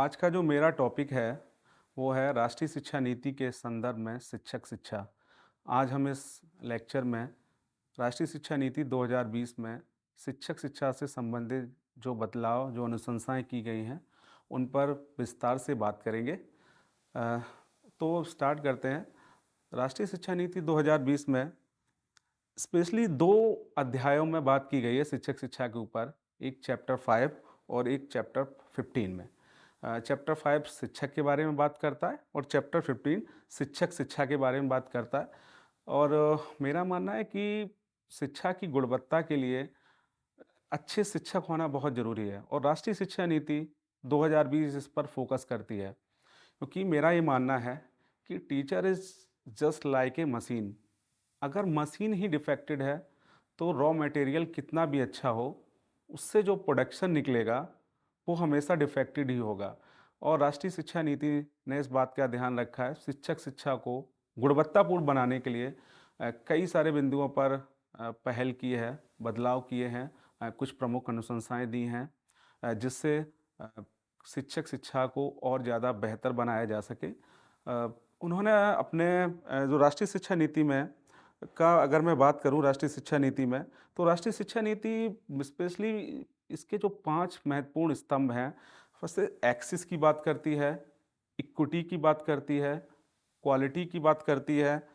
आज का जो मेरा टॉपिक है, वो है राष्ट्रीय शिक्षा नीति के संदर्भ में शिक्षक शिक्षा। आज हम इस लेक्चर में राष्ट्रीय शिक्षा नीति 2020 में शिक्षक शिक्षा से संबंधित जो बदलाव, जो अनुशंसाएँ की गई हैं, उन पर विस्तार से बात करेंगे। अ, तो स्टार्ट करते हैं। राष्ट्रीय शिक्षा नीति 2020 में स्पेशली 2 अध्यायों में बात की गई है शिक्षक शिक्षा के ऊपर, एक चैप्टर 5 और एक चैप्टर 15 में। चैप्टर 5 शिक्षक के बारे में बात करता है और चैप्टर 15 शिक्षक शिक्षा के बारे में बात करता है। और मेरा मानना है कि शिक्षा की गुणवत्ता के लिए अच्छे शिक्षक होना बहुत ज़रूरी है और राष्ट्रीय शिक्षा नीति 2020 इस पर फोकस करती है। क्योंकि मेरा ये मानना है कि teacher is just like a machine. अगर मशीन ही डिफेक्टेड है, तो रॉ मटेरियल कितना भी अच्छा हो, उससे जो प्रोडक्शन निकलेगा, वो हमेशा डिफेक्टेड ही होगा। और राष्ट्रीय शिक्षा नीति ने इस बात का ध्यान रखा है, शिक्षक शिक्षा को गुणवत्तापूर्ण बनाने के लिए कई सारे बिंदुओं पर पहल की है, बदलाव किए हैं, कुछ प्रमुख अनुशंसाएँ दी हैं, जिससे अ, शिक्षक शिक्षा को और ज़्यादा बेहतर बनाया जा सके। उन्होंने अपने जो राष्ट्रीय शिक्षा नीति में का अगर मैं बात करूँ राष्ट्रीय शिक्षा नीति में, तो राष्ट्रीय शिक्षा नीति स्पेशली इसके जो 5 महत्वपूर्ण स्तंभ हैं, फर्स्ट एक्सेस की बात करती है, इक्विटी की बात करती है, क्वालिटी की बात करती है,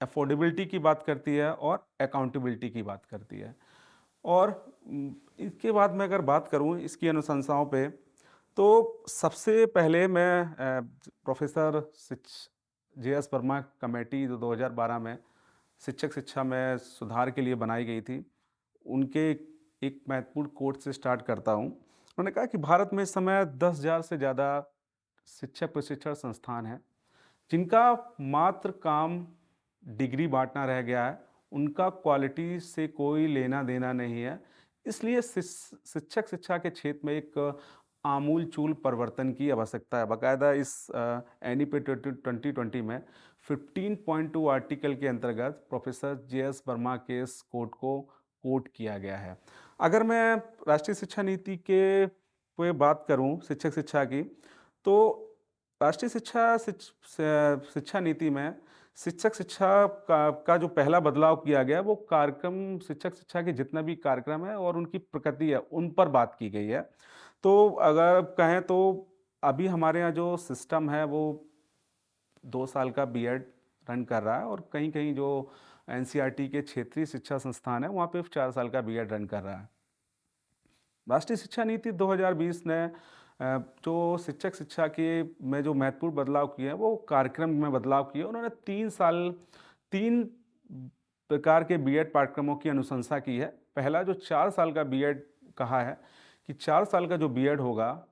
अफोर्डेबिलिटी की बात करती है और अकाउंटेबिलिटी की बात करती है। और इसके बाद मैं अगर बात करूँ इसकी अनुशंसाओं पे, तो सबसे पहले मैं प्रोफ़ेसर जे.एस. वर्मा कमेटी जो 2012 में शिक्षक शिक्षा में सुधार के लिए बनाई गई थी, उनके एक महत्वपूर्ण कोट से स्टार्ट करता हूँ। उन्होंने कहा कि भारत में इस समय 10,000 से ज़्यादा शिक्षक प्रशिक्षण संस्थान हैं, जिनका मात्र काम डिग्री बाँटना रह गया है, उनका क्वालिटी से कोई लेना-देना नहीं है। इसलिए शिक्षक शिक्षा के क्षेत्र में एक आमूल-चूल परिवर्तन की आवश्यकता है। बाकायदा इस एनईपी 2020 में 15.2 आर्टिकल के अंतर्गत प्रोफ़ेसर जे.एस. वर्मा के इस कोट को कोट किया गया है। अगर मैं राष्ट्रीय शिक्षा नीति के पे बात करूँ शिक्षक शिक्षा की, तो राष्ट्रीय शिक्षा नीति में शिक्षक शिक्षा का जो पहला बदलाव किया गया है, वो कार्यक्रम शिक्षक शिक्षा के जितना भी कार्यक्रम है और उनकी प्रकृति है, उन पर बात की गई है। तो अगर कहें तो अभी हमारे यहाँ जो सिस्टम है, वो 2 साल का बीएड रन कर रहा है और कहीं-कहीं जो एनसीईआरटी के क्षेत्रीय शिक्षा संस्थान है, वहाँ पे 4 साल का बीएड रन कर रहा है। राष्ट्रीय शिक्षा नीति 2020 ने जो शिक्षक शिक्षा के में जो महत्वपूर्ण बदलाव किए हैं, वो कार्यक्रम में बदलाव किए। उन्होंने 3 प्रकार के बीएड पाठ्यक्रमों की अनुशंसा की है। पहला जो 4 साल का बीएड कहा है कि 4 साल का जो बीएड होगा,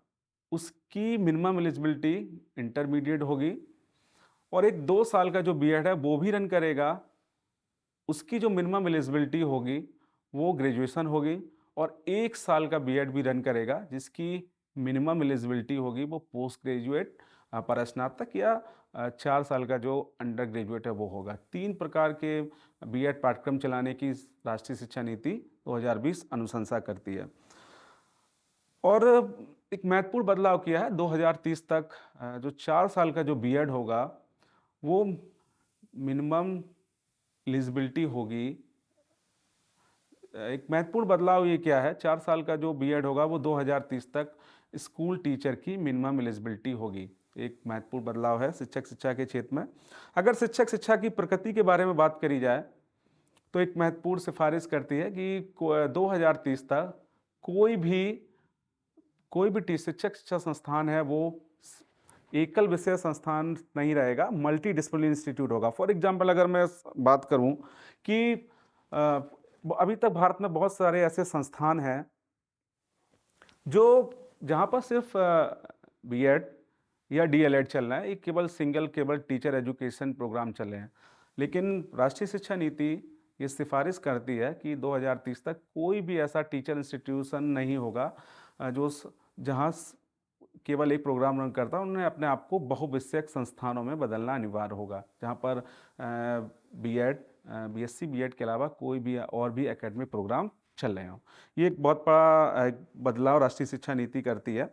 उसकी मिनिमम एलिजिबिलिटी इंटरमीडिएट होगी और एक 2 साल का जो बीएड है, वो भी रन करेगा, उसकी जो मिनिमम एलिजिबिलिटी होगी, वो ग्रेजुएशन होगी और 1 साल का बीएड भी रन करेगा, जिसकी मिनिमम एलिजिबिलिटी होगी, वो पोस्ट ग्रेजुएट स्नातक या 4 साल का जो अंडर ग्रेजुएट है, वो होगा। 3 प्रकार के बीएड पाठ्यक्रम चलाने की राष्ट्रीय शिक्षा नीति 2020 अनुशंसा करती है। और एक महत्वपूर्ण बदलाव किया है 2030 तक जो 4 साल का जो बीएड होगा, वो मिनिमम एलिजिबिलिटी होगी। एक महत्वपूर्ण बदलाव ये क्या है, 4 साल का जो बीएड होगा वो 2030 तक स्कूल टीचर की मिनिमम एलिजिबिलिटी होगी। एक महत्वपूर्ण बदलाव है शिक्षक शिक्षा के क्षेत्र में। अगर शिक्षक शिक्षा की प्रकृति के बारे में बात करी जाए, तो एक महत्वपूर्ण सिफारिश करती है कि 2030 तक कोई भी शिक्षक शिक्षा संस्थान है, वो एकल विषय संस्थान नहीं रहेगा, मल्टी डिसिप्लिन इंस्टीट्यूट होगा। फॉर एग्जाम्पल अगर मैं बात करूं कि अभी तक भारत में बहुत सारे ऐसे संस्थान हैं जो जहां पर सिर्फ बीएड या डीएलएड चल रहा है, एक केवल टीचर एजुकेशन प्रोग्राम चल रहे हैं। लेकिन राष्ट्रीय शिक्षा नीति ये सिफारिश करती है कि 2030 तक कोई भी ऐसा टीचर इंस्टीट्यूशन नहीं होगा जहां केवल एक प्रोग्राम रन करता है। उन्होंने अपने आप को बहुविषयक संस्थानों में बदलना अनिवार्य होगा, जहाँ पर बीएड, बीएससी बीएड के अलावा कोई भी और भी एकेडमिक प्रोग्राम चल रहे हों। ये एक बहुत बड़ा बदलाव राष्ट्रीय शिक्षा नीति करती है।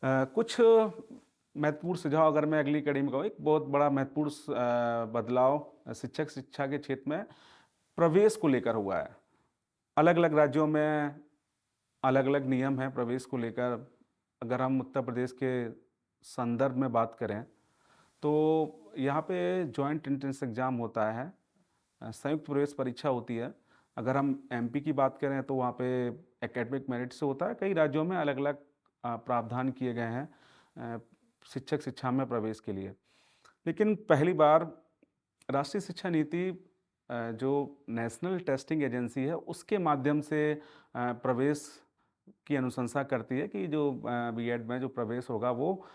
कुछ महत्वपूर्ण सुझाव अगर मैं अगली कड़ी में कहूँ, एक बहुत बड़ा महत्वपूर्ण बदलाव शिक्षक शिक्षा के क्षेत्र में प्रवेश को लेकर हुआ है। अलग-अलग राज्यों में अलग-अलग नियम हैं प्रवेश को लेकर। अगर हम उत्तर प्रदेश के संदर्भ में बात करें, तो यहाँ पे जॉइंट एंट्रेंस एग्ज़ाम होता है। संयुक्त प्रवेश परीक्षा होती है। अगर हम एमपी की बात करें तो वहाँ पे एकेडमिक मेरिट से होता है। कई राज्यों में अलग-अलग प्रावधान किए गए हैं अ, शिक्षक शिक्षा में प्रवेश के लिए। लेकिन पहली बार राष्ट्रीय शिक्षा नीति जो नेशनल टेस्टिंग एजेंसी है उसके माध्यम से प्रवेश की अनुशंसा करती है कि जो बीएड में जो प्रवेश होगा वो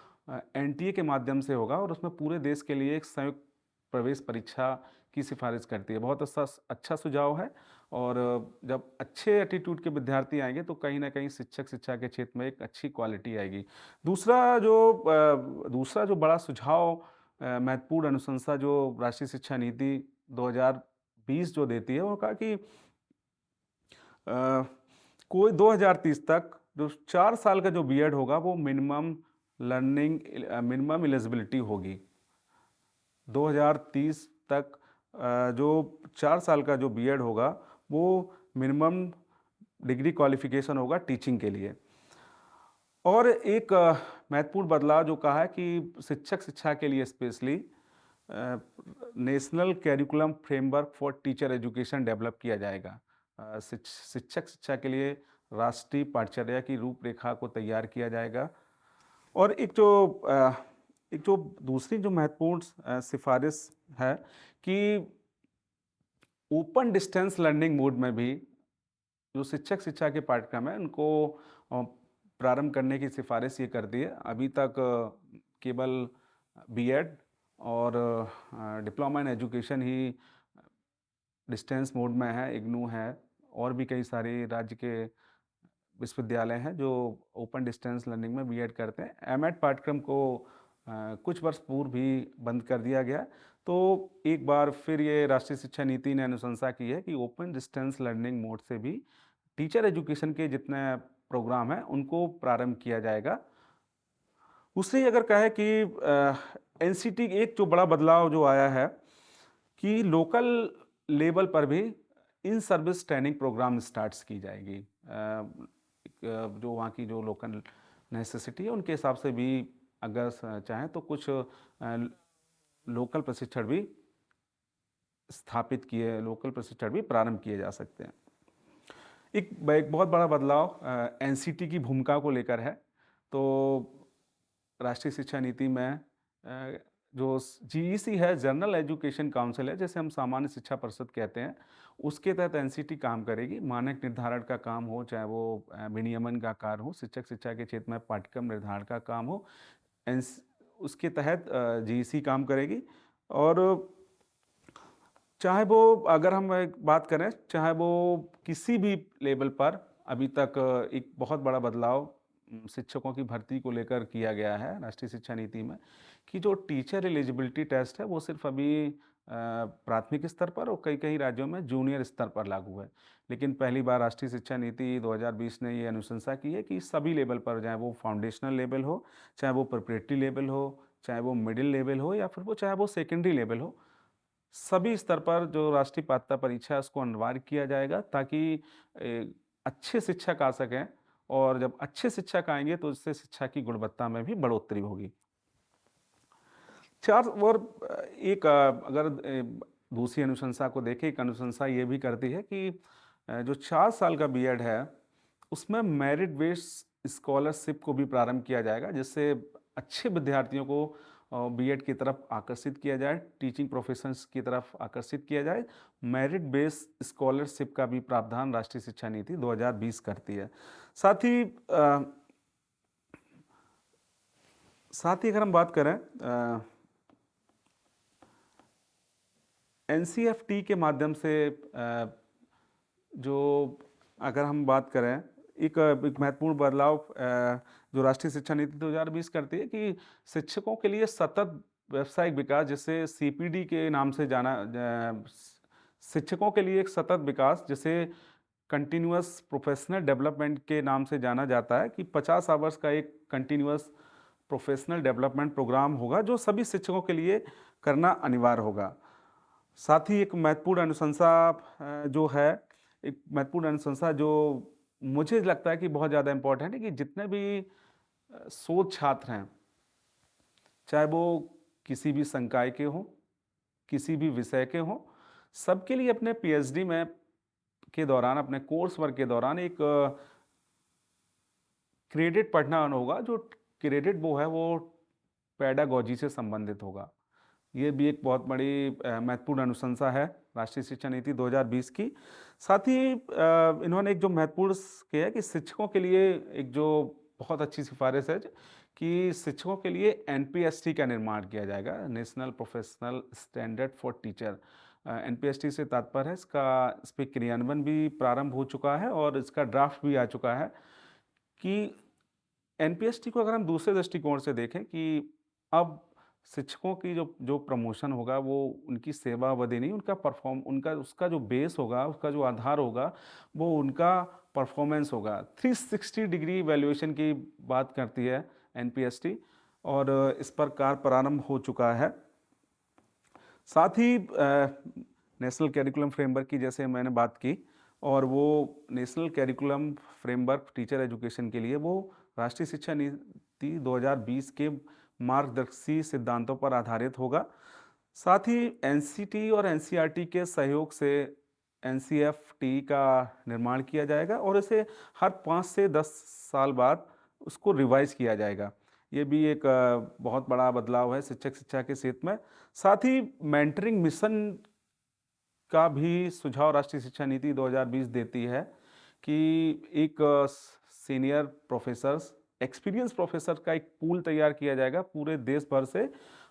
एनटीए के माध्यम से होगा और उसमें पूरे देश के लिए एक संयुक्त प्रवेश परीक्षा की सिफारिश करती है। बहुत अच्छा सुझाव है और जब अच्छे एटीट्यूड के विद्यार्थी आएँगे तो कहीं न कहीं शिक्षक शिक्षा के क्षेत्र में एक अच्छी क्वालिटी आएगी। दूसरा जो बड़ा सुझाव महत्वपूर्ण अनुशंसा जो राष्ट्रीय शिक्षा नीति 2020 जो देती है, वो कहा कि अ, कोई 2030 तक जो 4 साल का जो बीएड होगा वो मिनिमम एलिजिबिलिटी होगी। 2030 तक जो 4 साल का जो बीएड होगा वो मिनिमम डिग्री क्वालिफ़िकेशन होगा टीचिंग के लिए। और एक महत्वपूर्ण बदलाव जो कहा है कि शिक्षक शिक्षा के लिए specially national curriculum framework for teacher education develop किया जाएगा। शिक्षक शिक्षा के लिए राष्ट्रीय पाठ्यचर्या की रूपरेखा को तैयार किया जाएगा। और एक जो दूसरी जो महत्वपूर्ण सिफारिश है कि ओपन डिस्टेंस लर्निंग मोड में भी जो शिक्षक शिक्षा के पाठ्यक्रम है उनको अ, प्रारंभ करने की सिफारिश ये करती है। अभी तक केवल बीएड और diploma in education he distance mode में है, इग्नू है और भी कई सारे राज्य के विश्वविद्यालय हैं जो ओपन डिस्टेंस लर्निंग में बीएड करते हैं। एमएड पाठ्यक्रम को कुछ वर्ष पूर्व भी बंद कर दिया गया। तो एक बार फिर ये राष्ट्रीय शिक्षा नीति ने अनुशंसा की है कि ओपन डिस्टेंस लर्निंग मोड से भी टीचर एजुकेशन के जितने प्रोग्राम हैं उनको प्रारंभ किया जाएगा। उससे अगर कहें कि एनसीटी एक जो बड़ा बदलाव जो आया है कि लोकल लेवल पर भी in service training programme starts की जाएगी। जो वहाँ की जो लोकल नेसेसिटी है उनके हिसाब से भी अगर चाहें तो कुछ लोकल प्रशिक्षण भी प्रारंभ किए जा सकते हैं। एक बहुत बड़ा बदलाव एनसीटी की भूमिका को लेकर है। तो राष्ट्रीय शिक्षा नीति में जो जीईसी है, जनरल एजुकेशन काउंसिल है, जैसे हम सामान्य शिक्षा परिषद कहते हैं, उसके तहत एनसीटी काम करेगी। मानक निर्धारण का काम हो, चाहे वो विनियमन का कार्य हो, शिक्षक शिक्षा के क्षेत्र में पाठ्यक्रम निर्धारण का काम हो, उसके तहत जीईसी काम करेगी। और चाहे वो अगर हम एक बात करें, चाहे वो किसी भी लेवल पर अभी तक एक बहुत बड़ा बदलाव शिक्षकों की भर्ती को लेकर किया गया है राष्ट्रीय शिक्षा नीति में कि जो टीचर एलिजिबिलिटी टेस्ट है वो सिर्फ अभी प्राथमिक स्तर पर और कई राज्यों में जूनियर स्तर पर लागू है। लेकिन पहली बार राष्ट्रीय शिक्षा नीति 2020 ने ये अनुशंसा की है कि सभी लेवल पर, चाहे वो फाउंडेशनल लेवल हो, चाहे वो प्रिपरेटरी लेवल हो, चाहे वो मिडिल लेवल हो या फिर वो चाहे वो सेकेंडरी लेवल हो, सभी स्तर पर जो राष्ट्रीय पात्रता परीक्षा है उसको अनिवार्य किया जाएगा ताकि अच्छे शिक्षक आ सकें और जब अच्छे शिक्षक आएंगे तो इससे शिक्षा की गुणवत्ता में भी बढ़ोतरी होगी। चार और एक अगर दूसरी अनुशंसा को देखें, एक अनुशंसा ये भी करती है कि जो 4 साल का बीएड है उसमें मेरिट बेस्ड स्कॉलरशिप को भी प्रारंभ किया जाएगा जिससे अच्छे विद्यार्थियों को बीएड की तरफ आकर्षित किया जाए, टीचिंग प्रोफेशंस की तरफ आकर्षित किया जाए। मेरिट बेस्ड स्कॉलरशिप का भी प्रावधान राष्ट्रीय शिक्षा नीति 2020 करती है। साथ ही अगर हम बात करें एनसीईआरटी के माध्यम से जो अगर हम बात करें एक महत्वपूर्ण बदलाव जो राष्ट्रीय शिक्षा नीति 2020 करती है कि शिक्षकों के लिए सतत व्यावसायिक विकास, जिसे सीपीडी के नाम से जाना, शिक्षकों के लिए एक सतत विकास जिसे कंटिन्यूअस प्रोफेशनल डेवलपमेंट के नाम से जाना जाता है कि 50 आवर्स का एक कंटिन्यूअस प्रोफेशनल डेवलपमेंट प्रोग्राम होगा जो सभी शिक्षकों के लिए करना अनिवार्य होगा। साथ ही एक महत्वपूर्ण अनुशंसा जो है, एक महत्वपूर्ण अनुशंसा जो मुझे लगता है कि बहुत ज़्यादा इम्पोर्टेंट है कि जितने भी शोध छात्र हैं, चाहे वो किसी भी संकाय के हों, किसी भी विषय के हों, सबके लिए अपने पीएचडी में के दौरान, अपने कोर्स वर्क के दौरान एक क्रेडिट पढ़ना होगा, जो क्रेडिट वो है वो पेडागॉजी से संबंधित होगा। ये भी एक बहुत बड़ी महत्वपूर्ण अनुशंसा है राष्ट्रीय शिक्षा नीति 2020 की। साथ ही इन्होंने एक जो महत्वपूर्ण किया है कि शिक्षकों के लिए एक जो बहुत अच्छी सिफारिश है कि शिक्षकों के लिए एनपीएसटी का निर्माण किया जाएगा, national professional standard for teacher. NPST से तात्पर्य है इस पे क्रियान्वयन भी प्रारंभ हो चुका है और इसका ड्राफ्ट भी आ चुका है कि एनपीएसटी को अगर हम दूसरे दृष्टिकोण से देखें कि अब शिक्षकों की जो जो प्रमोशन होगा वो उनकी सेवा अवधि नहीं, उनका उसका जो बेस होगा, उसका जो आधार होगा, वो उनका परफॉर्मेंस होगा। 360 डिग्री इवैल्यूएशन की बात करती है एनपीएसटी और इस पर कार्य प्रारंभ हो चुका है। साथ ही नेशनल करिकुलम फ्रेमवर्क की जैसे मैंने बात की और वो national curriculum framework teacher education के लिए वो राष्ट्रीय शिक्षा नीति 2020 के मार्गदर्शी सिद्धांतों पर आधारित होगा। साथ ही एनसीटी और एनसीईआरटी के सहयोग से एनसीएफटी का निर्माण किया जाएगा और इसे हर 5 से 10 साल बाद उसको रिवाइज किया जाएगा। ये भी एक बहुत बड़ा बदलाव है शिक्षा के क्षेत्र में। साथ ही मेंटरिंग मिशन का भी सुझाव राष्ट्रीय शिक्षा नीति 2020 देती है कि एक सीनियर प्रोफेसर्स, एक्सपीरियंस प्रोफेसर का एक पूल तैयार किया जाएगा पूरे देश भर से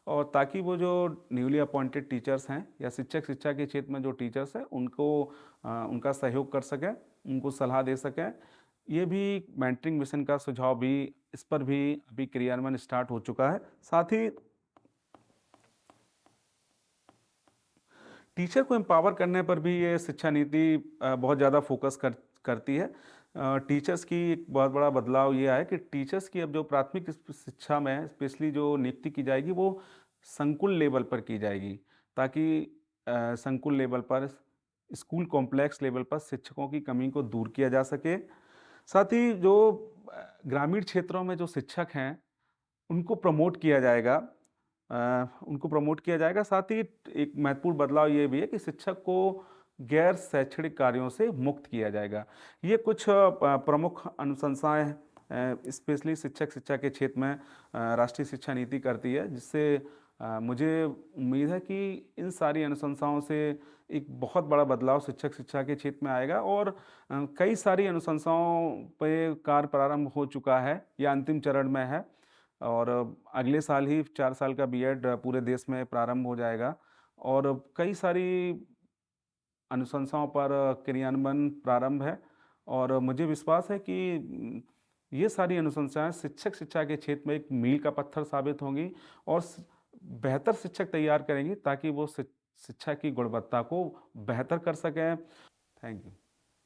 और ताकि वो जो न्यूली अपॉइंटेड टीचर्स हैं या शिक्षा के क्षेत्र में जो टीचर्स हैं उनको उनका सहयोग कर सकें, उनको सलाह दे सकें। ये भी मेंटरिंग मिशन का सुझाव भी, इस पर भी अभी क्रियान्वयन स्टार्ट हो चुका है। साथ ही टीचर को एम्पावर करने पर भी ये शिक्षा नीति बहुत ज़्यादा फोकस करती है। टीचर्स की एक बहुत बड़ा बदलाव ये आया कि टीचर्स की अब जो प्राथमिक शिक्षा में स्पेशली जो नियुक्ति की जाएगी वो संकुल लेवल पर की जाएगी ताकि संकुल लेवल पर, स्कूल कॉम्प्लेक्स लेवल पर शिक्षकों की कमी को दूर किया जा सके। साथ ही जो ग्रामीण क्षेत्रों में जो शिक्षक हैं उनको प्रमोट किया जाएगा। साथ ही एक महत्वपूर्ण बदलाव ये भी है कि शिक्षक को गैर शैक्षणिक कार्यों से मुक्त किया जाएगा। ये कुछ प्रमुख अनुशंसाएं स्पेशली शिक्षा के क्षेत्र में राष्ट्रीय शिक्षा नीति करती है, जिससे मुझे उम्मीद है कि इन सारी अनुशंसाओं से एक बहुत बड़ा बदलाव शिक्षा के क्षेत्र में आएगा और कई सारी अनुशंसाओं पे कार्य प्रारंभ हो चुका है या अंतिम चरण में है और अगले साल ही 4 साल का बीएड पूरे देश में प्रारंभ हो जाएगा और कई सारी अनुशंसाओं पर क्रियान्वयन प्रारंभ है और मुझे विश्वास है कि ये सारी अनुशंसाएं शिक्षा के क्षेत्र में एक मील का पत्थर साबित होंगी और बेहतर शिक्षक तैयार करेंगी ताकि वो शिक्षा की गुणवत्ता को बेहतर कर सकें। Thank you.